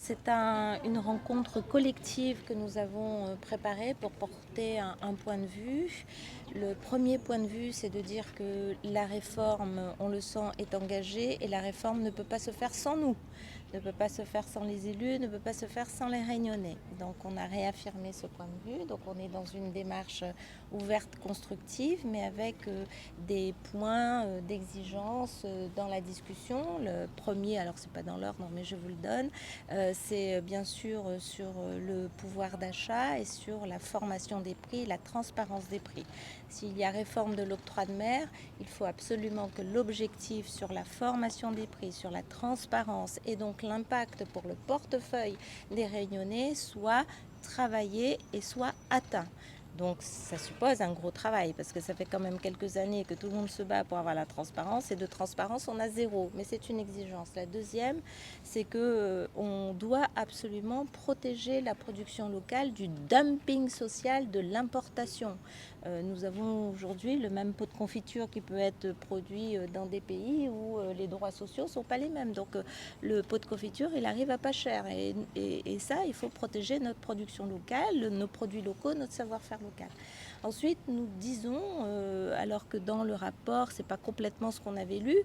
c'est une rencontre collective que nous avons préparée pour porter un point de vue. Le premier point de vue, c'est de dire que la réforme, on le sent, est engagée et la réforme ne peut pas se faire sans nous, ne peut pas se faire sans les élus, ne peut pas se faire sans les Réunionnais. Donc on a réaffirmé ce point de vue. Donc on est dans une démarche ouverte, constructive, mais avec des points d'exigence dans la discussion. Le premier, alors c'est pas dans l'ordre, mais je vous le donne, c'est bien sûr sur le pouvoir d'achat et sur la formation des prix, la transparence des prix. S'il y a réforme de l'octroi de mer, il faut absolument que l'objectif sur la formation des prix, sur la transparence et donc l'impact pour le portefeuille des Réunionnais soit travaillé et soit atteint. Donc ça suppose un gros travail parce que ça fait quand même quelques années que tout le monde se bat pour avoir la transparence et de transparence on a zéro, mais c'est une exigence. La deuxième, c'est qu'on doit absolument protéger la production locale du dumping social de l'importation. Nous avons aujourd'hui le même pot de confiture qui peut être produit dans des pays où les droits sociaux ne sont pas les mêmes. Donc le pot de confiture, il arrive à pas cher. Et ça, il faut protéger notre production locale, nos produits locaux, notre savoir-faire local. Ensuite, nous disons, alors que dans le rapport, ce n'est pas complètement ce qu'on avait lu,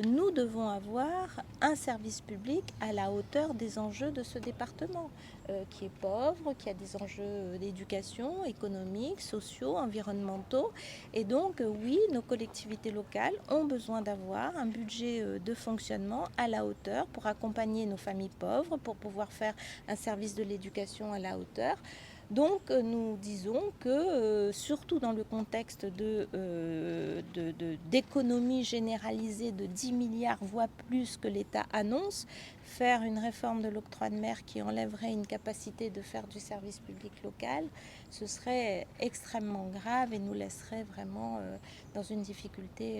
nous devons avoir un service public à la hauteur des enjeux de ce département, qui est pauvre, qui a des enjeux d'éducation, économiques, sociaux, environnementaux. Et donc, oui, nos collectivités locales ont besoin d'avoir un budget de fonctionnement à la hauteur pour accompagner nos familles pauvres, pour pouvoir faire un service de l'éducation à la hauteur. Donc nous disons que, surtout dans le contexte d'économie généralisée de 10 milliards, voire plus que l'État annonce, faire une réforme de l'octroi de mer qui enlèverait une capacité de faire du service public local, ce serait extrêmement grave et nous laisserait vraiment dans une difficulté